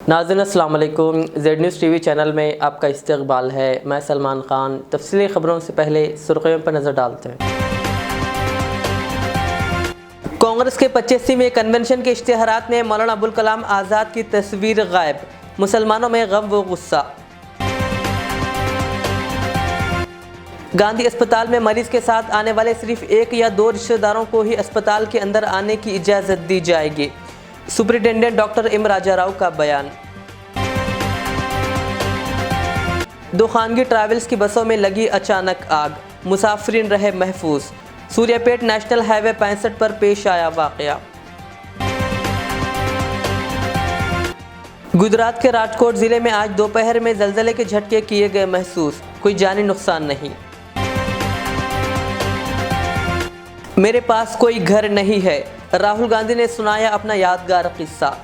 नाज़रीन अस्सलाम वालेकुम। ज़ेड न्यूज़ टीवी चैनल में आपका इस्तकबाल है। मैं सलमान ख़ान। तफसीली ख़बरों से पहले सुर्ख़ियों पर नज़र डालते हैं। कांग्रेस के 85वें कन्वेंशन के इश्तिहारात में मौलाना अबुल कलाम आज़ाद की तस्वीर गायब, मुसलमानों में गम व गुस्सा। गांधी अस्पताल में मरीज के साथ आने वाले सिर्फ एक या दो रिश्तेदारों को ही अस्पताल के अंदर आने की इजाज़त दी जाएगी, सुपरिटेंडेंट डॉक्टर एम राजा राव का बयान। दो खानगी ट्रैवल्स की बसों में लगी अचानक आग, मुसाफिरीन रहे महफूज। सूर्यापेट नेशनल हाईवे 65 पर पेश आया वाक़या। गुजरात के राजकोट ज़िले में आज दोपहर में ज़लज़ले के झटके किए गए महसूस, कोई जानी नुकसान नहीं। मेरे पास कोई घर नहीं है, राहुल गांधी ने सुनाया अपना यादगार किस्सा।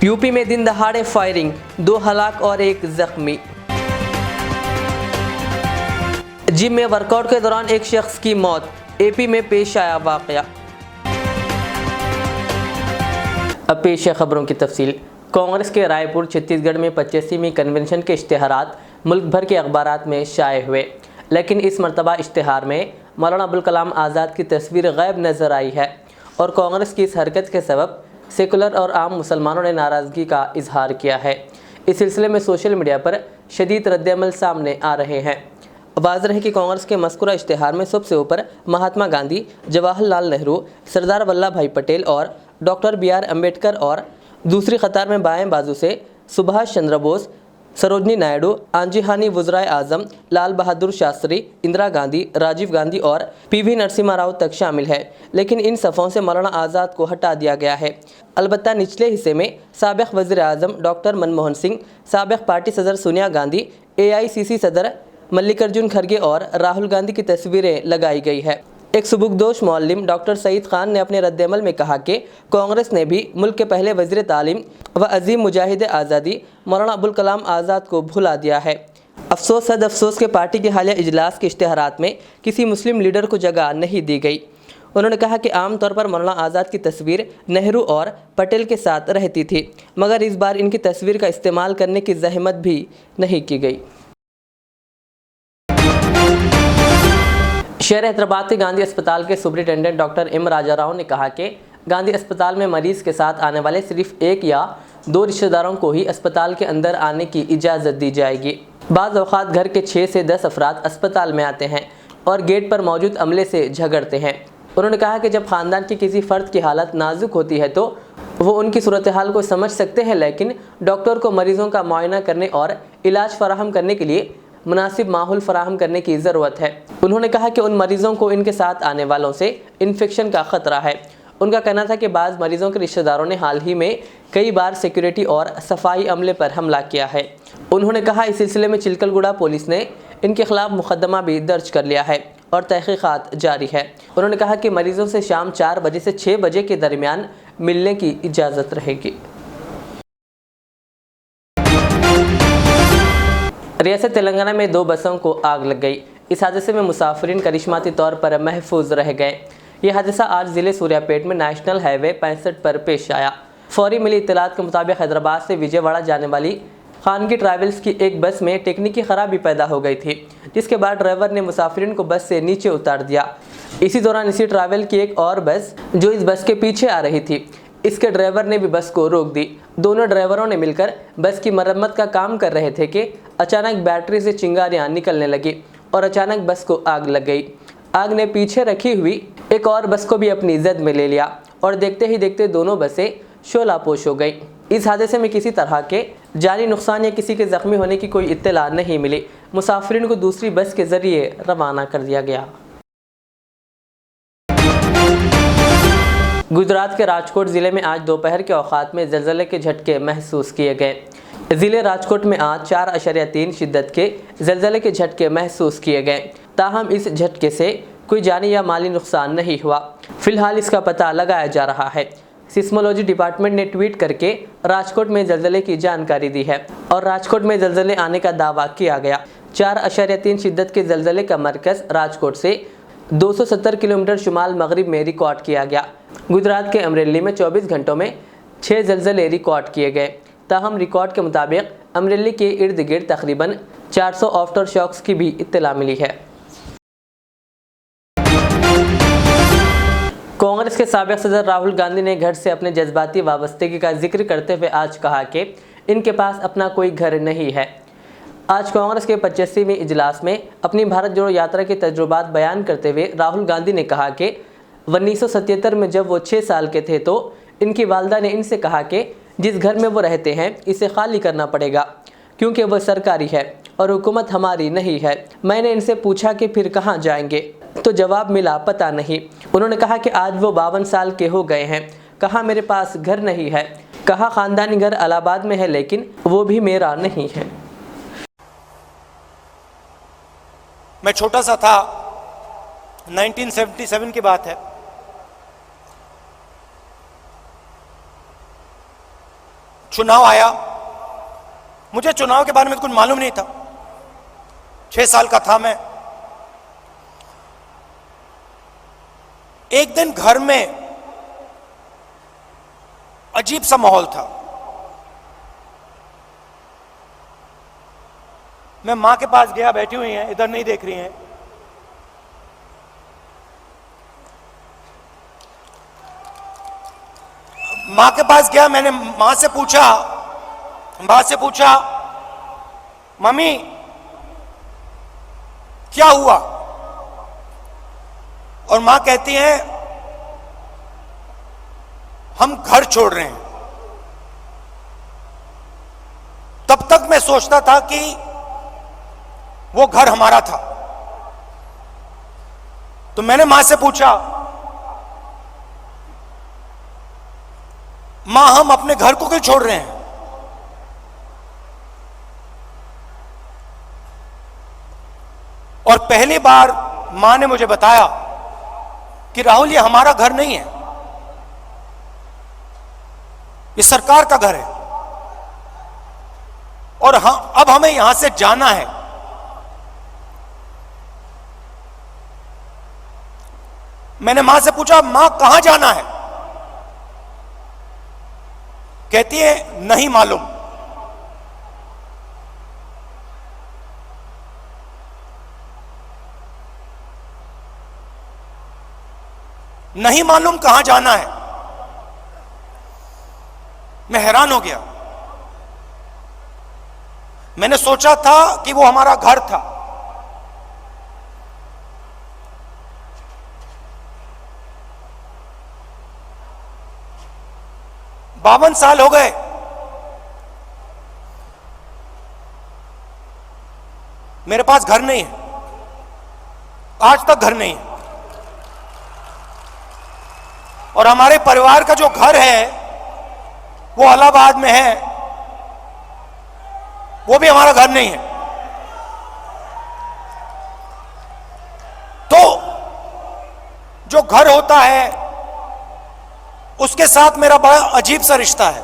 यूपी में दिन दहाड़े फायरिंग, 2 हलाक और 1 जख्मी। जिम में वर्कआउट के दौरान एक शख्स की मौत, एपी में पेश आया वाक़या। अब पेश है खबरों की तफसील। कांग्रेस के रायपुर छत्तीसगढ़ में 85वीं कन्वेंशन के इश्तिहारात मुल्क भर के अखबारात में शाये हुए, लेकिन इस मरतबा इश्तिहार में मौलाना अबुल कलाम आज़ाद की तस्वीर गायब नज़र आई है और कांग्रेस की इस हरकत के सबब सेकुलर और आम मुसलमानों ने नाराज़गी का इजहार किया है। इस सिलसिले में सोशल मीडिया पर शदीद रद्द-ए-अमल सामने आ रहे हैं। वाज़ेह है कि कांग्रेस के मज़कूरा इश्तिहार में सबसे ऊपर महात्मा गांधी, जवाहरलाल नेहरू, सरदार वल्लभ भाई पटेल और डॉक्टर BR अम्बेडकर और दूसरी कतार में बाएं बाजू से सुभाष चंद्र बोस, सरोजनी नायडू, आंजीहानी वज़ीर आज़म, लाल बहादुर शास्त्री, इंदिरा गांधी, राजीव गांधी और PV नरसिम्हा राव तक शामिल है, लेकिन इन सफ़ों से मौलाना आज़ाद को हटा दिया गया है। अलबत्ता निचले हिस्से में साबिक़ वज़ीर आज़म डॉक्टर मनमोहन सिंह, साबिक़ पार्टी सदर सोनिया गांधी, AICC सदर मल्लिकार्जुन खड़गे और राहुल गांधी की तस्वीरें लगाई गई है। एक सुबुकदोश मौलम डॉक्टर सईद खान ने अपने रद्द-ए-अमल में कहा कि कांग्रेस ने भी मुल्क के पहले वज़ीर तालीम व अजीम मुजाहिद आज़ादी मौलाना अबुल कलाम आज़ाद को भुला दिया है। अफसोस सद अफसोस के पार्टी के हालिया इजलास के इश्तिहारात में किसी मुस्लिम लीडर को जगह नहीं दी गई। उन्होंने कहा कि आम तौर पर मौलाना आज़ाद की तस्वीर नेहरू और पटेल के साथ रहती थी, मगर इस बार इनकी तस्वीर का इस्तेमाल करने की जहमत भी नहीं की गई। शहर हैदराबाद के गांधी अस्पताल के सुपरिटेंडेंट डॉक्टर एम राजा राव ने कहा कि गांधी अस्पताल में मरीज के साथ आने वाले सिर्फ एक या दो रिश्तेदारों को ही अस्पताल के अंदर आने की इजाज़त दी जाएगी। बाज़ औक़ात घर के 6 से 10 अफराद अस्पताल में आते हैं और गेट पर मौजूद अमले से झगड़ते हैं। उन्होंने कहा कि जब ख़ानदान के किसी फ़र्द की हालत नाजुक होती है तो वो उनकी सूरत हाल को समझ सकते हैं, लेकिन डॉक्टर को मरीज़ों का मुआयना करने और इलाज फराहम करने के लिए मुनासिब माहौल फराहम करने की ज़रूरत है। उन्होंने कहा कि उन मरीज़ों को इनके साथ आने वालों से इन्फेक्शन का ख़तरा है। उनका कहना था कि बाज़ मरीज़ों के रिश्तेदारों ने हाल ही में कई बार सिक्योरिटी और सफाई अमले पर हमला किया है। उन्होंने कहा इस सिलसिले में चिलकलगुड़ा पुलिस ने इनके खिलाफ मुकदमा भी दर्ज कर लिया है और तहक़ीक़ात जारी है। उन्होंने कहा कि मरीज़ों से शाम 4 बजे से 6 बजे के दरमियान मिलने की इजाज़त रहेगी। रियासत तेलंगाना में 2 बसों को आग लग गई। इस हादसे में मुसाफिरीन करिश्माती तौर पर महफूज रह गए। यह हादसा आज ज़िले सूर्यापेट में नेशनल हाईवे 65 पर पेश आया। फौरी मिली इत्तलात के मुताबिक हैदराबाद से विजयवाड़ा जाने वाली खानगी ट्रैवल्स की एक बस में टेक्निकी खराबी पैदा हो गई थी, जिसके बाद ड्राइवर ने मुसाफिरीन को बस से नीचे उतार दिया। इसी दौरान इसी ट्रैवल की एक और बस जो इस बस के पीछे आ रही थी, इसके ड्राइवर ने भी बस को रोक दी। दोनों ड्राइवरों ने मिलकर बस की मरम्मत का काम कर रहे थे कि अचानक बैटरी से चिंगारियां निकलने लगी और अचानक बस को आग लग गई। आग ने पीछे रखी हुई एक और बस को भी अपनी जद में ले लिया और देखते ही देखते दोनों बसें शोलापोश हो गई। इस हादसे में किसी तरह के जानी नुकसान या किसी के ज़ख्मी होने की कोई इत्तला नहीं मिली। मुसाफिरीन को दूसरी बस के ज़रिए रवाना कर दिया गया। गुजरात के राजकोट ज़िले में आज दोपहर के औक़ात में ज़लज़ले के झटके महसूस किए गए। ज़िले राजकोट में आज 4.3 शिद्दत के ज़लज़ले के झटके महसूस किए गए। ताहम इस झटके से कोई जानी या माली नुकसान नहीं हुआ। फ़िलहाल इसका पता लगाया जा रहा है। सिस्मोलॉजी डिपार्टमेंट ने ट्वीट करके राजकोट में ज़लज़ले की जानकारी दी है और राजकोट में ज़लज़ले आने का दावा किया गया। 4.3 शिद्दत के ज़लज़ले का मरकज़ राजकोट से 270 किलोमीटर शुमाल मगरिब में रिकॉर्ड किया गया। गुजरात के अमरेली में 24 घंटों में 6 ज़लज़ले रिकॉर्ड किए गए। ताहम रिकॉर्ड के मुताबिक अमरेली के इर्द गिर्द तकरीबन 400 आफ्टर शॉक्स की भी इत्तला मिली है। कांग्रेस के साबिक सदर राहुल गांधी ने घर से अपने जज्बाती वाबस्तगी का जिक्र करते हुए आज कहा कि इनके पास अपना कोई घर नहीं है। आज कांग्रेस के 85वें इजलास में अपनी भारत जोड़ो यात्रा के तजुर्बात बयान करते हुए राहुल गांधी ने कहा कि 1977 में जब वो 6 साल के थे तो इनकी वालदा ने इनसे कहा कि जिस घर में वो रहते हैं इसे खाली करना पड़ेगा क्योंकि वह सरकारी है और हुकूमत हमारी नहीं है। मैंने इनसे पूछा कि फिर कहाँ जाएंगे, तो जवाब मिला पता नहीं। उन्होंने कहा कि आज वो 52 साल के हो गए हैं। कहा मेरे पास घर नहीं है। कहा ख़ानदानी घर इलाहाबाद में है लेकिन वो भी मेरा नहीं है। मैं छोटा सा था, 1977 की बात है। चुनाव आया। मुझे चुनाव के बारे में कुछ मालूम नहीं था। 6 साल का था मैं। एक दिन घर में अजीब सा माहौल था। मैं मां के पास गया, बैठी हुई हैं, इधर नहीं देख रही हैं। मां के पास गया, मैंने मां से पूछा मम्मी क्या हुआ? और मां कहती है हम घर छोड़ रहे हैं। तब तक मैं सोचता था कि वो घर हमारा था। तो मैंने मां से पूछा, मां हम अपने घर को क्यों छोड़ रहे हैं? और पहली बार मां ने मुझे बताया कि राहुल ये हमारा घर नहीं है, ये सरकार का घर है और अब हमें यहां से जाना है। मैंने मां से पूछा मां कहां जाना है? कहती है नहीं मालूम। नहीं मालूम कहां जाना है। मैं हैरान हो गया। मैंने सोचा था कि वो हमारा घर था। बावन साल हो गए। मेरे पास घर नहीं है, आज तक घर नहीं है। और हमारे परिवार का जो घर है वो इलाहाबाद में है, वो भी हमारा घर नहीं है। तो जो घर होता है उसके साथ मेरा बड़ा अजीब सा रिश्ता है।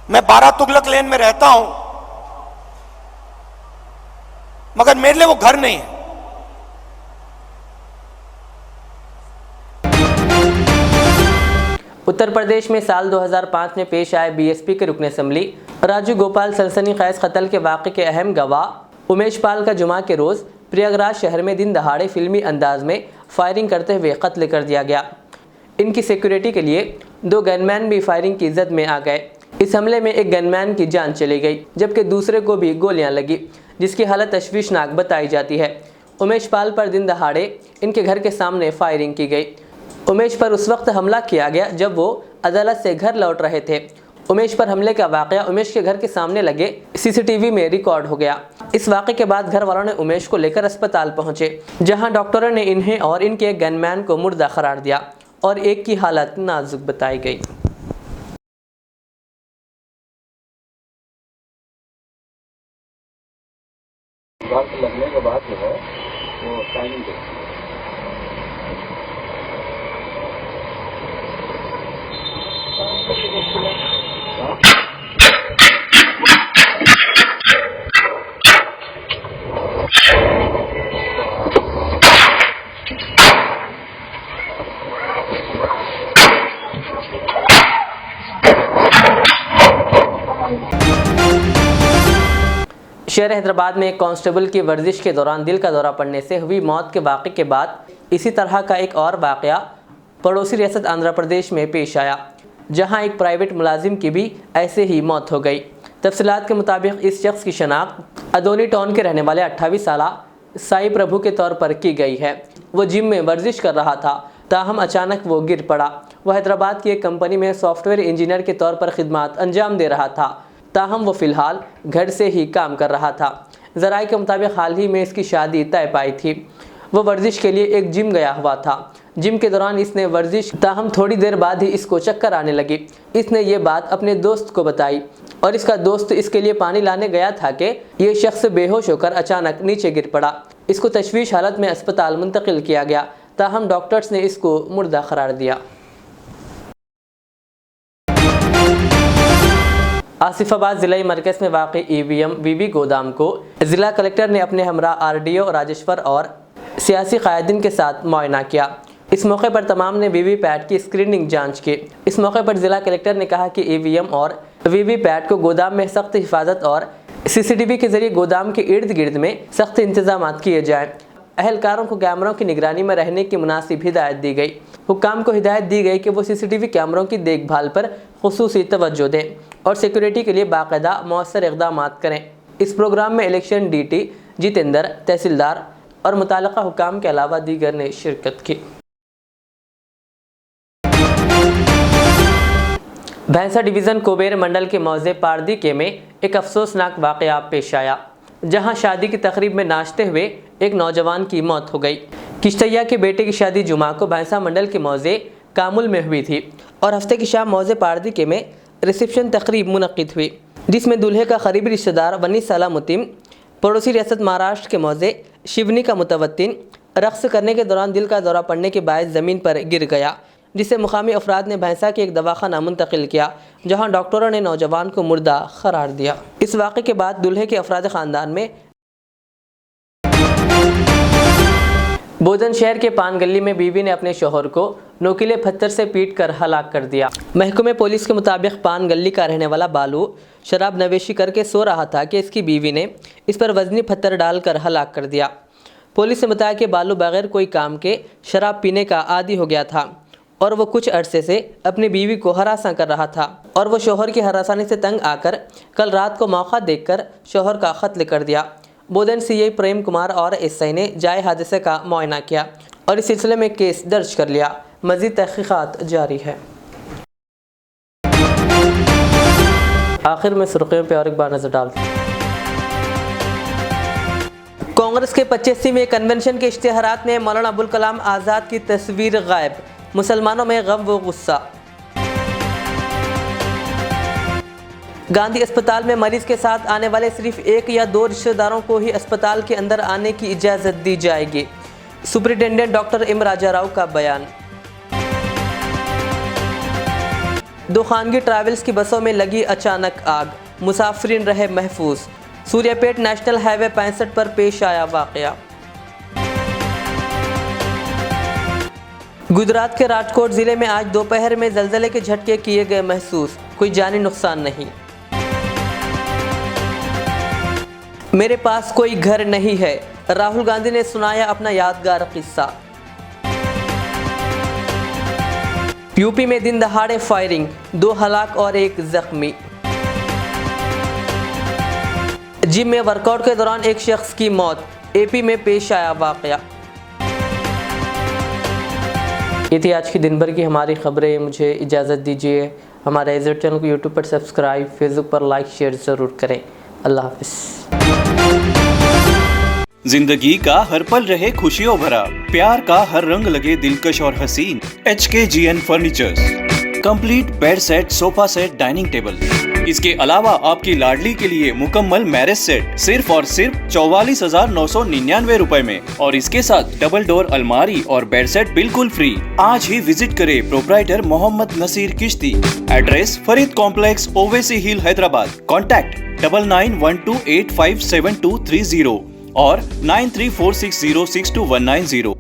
मैं 12 तुगलक लेन में रहता हूं, मगर मेरे लिए वो घर नहीं है। उत्तर प्रदेश में साल 2005 में पेश आए बीएसपी के रुकन असम्बली राजू गोपाल सनसनीखेज कत्ल के वाक़े के अहम गवाह उमेश पाल का जुमा के रोज़ प्रयागराज शहर में दिन दहाड़े फिल्मी अंदाज में फायरिंग करते हुए कत्ल कर दिया गया। इनकी सिक्योरिटी के लिए 2 गनमैन भी फायरिंग की जद में आ गए। इस हमले में एक गनमैन की जान चली गई जबकि दूसरे को भी गोलियां लगी, जिसकी हालत तशवीशनाक बताई जाती है। उमेश पाल पर दिन दहाड़े इनके घर के सामने फायरिंग की गई। उमेश पर उस वक्त हमला किया गया जब वो अदालत से घर लौट रहे थे। उमेश पर हमले का वाक़या उमेश के घर के सामने लगे सीसीटीवी में रिकॉर्ड हो गया। इस वाक़े के बाद घर वालों ने उमेश को लेकर अस्पताल पहुंचे, जहां डॉक्टरों ने इन्हें और इनके एक गनमैन को मुर्दा करार दिया और एक की हालत नाजुक बताई गई। लगने के बाद जो है वो टाइमिंग देखती है। शहर हैदराबाद में एक कांस्टेबल की वर्जिश के दौरान दिल का दौरा पड़ने से हुई मौत के वाक़े के बाद इसी तरह का एक और वाक़या पड़ोसी रियासत आंध्र प्रदेश में पेश आया, जहां एक प्राइवेट मुलाजिम की भी ऐसे ही मौत हो गई। तफसीलात के मुताबिक इस शख्स की शनाख्त अदोनी टाउन के रहने वाले 28 साल साई प्रभु के तौर पर की गई है। वो जिम में वर्जिश कर रहा था, ताहम अचानक वो गिर पड़ा। वह हैदराबाद की एक कंपनी में सॉफ्टवेयर इंजीनियर के तौर पर खिदमत अंजाम दे रहा था, ताहम वो फ़िलहाल घर से ही काम कर रहा था। ज़राए के मुताबिक हाल ही में इसकी शादी तय पाई थी। वो वर्जिश के लिए एक जिम गया हुआ था। जिम के दौरान इसने वर्जिश, ताहम थोड़ी देर बाद ही इसको चक्कर आने लगी। इसने ये बात अपने दोस्त को बताई और इसका दोस्त इसके लिए पानी लाने गया था कि ये शख्स बेहोश होकर अचानक नीचे गिर पड़ा। इसको तशवीश हालत में अस्पताल मुंतकिल किया गया, ताहम डॉक्टर्स ने इसको मुर्दा करार दिया। आसिफाबाद ज़िला मरकज़ में वाक़ई EVM VV गोदाम को ज़िला कलेक्टर ने अपने हमरा RDO राजेश्वर और सियासी क़ायदीन के साथ मुआयना किया। इस मौके पर तमाम ने VVPAT की स्क्रीनिंग जांच की। इस मौके पर ज़िला कलेक्टर ने कहा कि EVM और VVPAT को गोदाम में सख्त हिफाजत और CCTV के जरिए गोदाम के इर्द गिर्द में सख्त इंतजाम किए जाएँ। अहलकारों को कैमरों की निगरानी में रहने की मुनासिब हिदायत दी गई। हुक्काम को हिदायत दी गई कि वो CCTV कैमरों की देखभाल पर खुसूसी तवज्जो दें और सिक्योरिटी के लिए बाकायदा मौसर इक़दाम करें। इस प्रोग्राम में इलेक्शन DT जितेंद्र, तहसीलदार और मुताल्लिका हुक्काम के अलावा दीगर ने शिरकत की। भैंसा डिवीज़न कुबेर मंडल के मौज़े पारदीके में एक अफसोसनाक वाक़या पेश आया, जहां शादी की तकरीब में नाचते हुए एक नौजवान की मौत हो गई। किश्तैया के बेटे की शादी जुमा को भैंसा मंडल के मौज़े कामुल में हुई थी और हफ्ते की शाम मौज़े पारदीके में रिसेप्शन तकरीब मुनक़्क़िद हुई, जिसमें दूल्हे का करीबी रिश्तेदार वनी सलामुद्दीन, पड़ोसी रियासत महाराष्ट्र के मौज़े शिवनी का मुतवत्तिन रक़्स करने के दौरान दिल का दौरा पड़ने के बायस ज़मीन पर गिर गया, जिसे मुकामी अफराद ने भैंसा के एक दवाखाना मुंतकिल किया, जहां डॉक्टरों ने नौजवान को मुर्दा करार दिया। इस वाक़े के बाद दूल्हे के अफराद ख़ानदान में बोधन शहर के पान गली में बीवी ने अपने शोहर को नोकीले पत्थर से पीट कर हलाक कर दिया। महकमे पुलिस के मुताबिक पान गली का रहने वाला बालू शराब नवेशी करके सो रहा था कि इसकी बीवी ने इस पर वजनी पत्थर डालकर हलाक कर दिया। पुलिस ने बताया कि बालू बगैर कोई काम के शराब पीने का आदी हो गया था और वो कुछ अरसे से अपनी बीवी को हरासा कर रहा था और वो शोहर की हरासानी से तंग आकर कल रात को मौका देखकर शोहर का कत्ल कर दिया। बोधन CI प्रेम कुमार और SI ने जाए हादसे का मुआयना किया और इस सिलसिले में केस दर्ज कर लिया। मज़ीद तहक़ीक़ात जारी है। आखिर में सुर्खियों पर और एक बार नज़र डालते हैं। कांग्रेस के 85वें कन्वेंशन के इश्तिहारात में मौलाना अबुल कलाम आज़ाद की तस्वीर गायब, मुसलमानों में गम व गुस्सा। गांधी अस्पताल में मरीज के साथ आने वाले सिर्फ 1 या 2 रिश्तेदारों को ही अस्पताल के अंदर आने की इजाज़त दी जाएगी, सुपरिटेंडेंट डॉक्टर M राजा राव का बयान। 2 खानगी ट्रैवल्स की बसों में लगी अचानक आग, मुसाफिरीन रहे महफूज। सूर्यापेट नेशनल हाईवे 65 पर पेश आया वाक़या। गुजरात के राजकोट ज़िले में आज दोपहर में ज़लज़ले के झटके किए गए महसूस, कोई जानी नुकसान नहीं। मेरे पास कोई घर नहीं है, राहुल गांधी ने सुनाया अपना यादगार किस्सा। यूपी में दिन दहाड़े फायरिंग, 2 हलाक और 1 जख्मी। जिम में वर्कआउट के दौरान एक शख्स की मौत, AP में पेश आया वाक़या। ये थी आज की दिन भर की हमारी खबरें। मुझे इजाज़त दीजिए। हमारे एज़र चैनल को यूट्यूब पर सब्सक्राइब, फेसबुक पर लाइक शेयर ज़रूर करें। अल्लाह हाफ़िज़। जिंदगी का हर पल रहे खुशियों भरा, प्यार का हर रंग लगे दिलकश और हसीन। HKGN furnitures, complete bed set, sofa set, dining table. इसके अलावा आपकी लाडली के लिए मुकम्मल मैरिज सेट सिर्फ और सिर्फ 44,999 रुपए में, और इसके साथ डबल डोर अलमारी और बेड सेट बिल्कुल फ्री। आज ही विजिट करें प्रोप्राइटर मोहम्मद नसीर किश्ती। एड्रेस फरीद कॉम्प्लेक्स, ओवैसी हिल, हैदराबाद। कॉन्टैक्ट 9912857230 और 9346062190।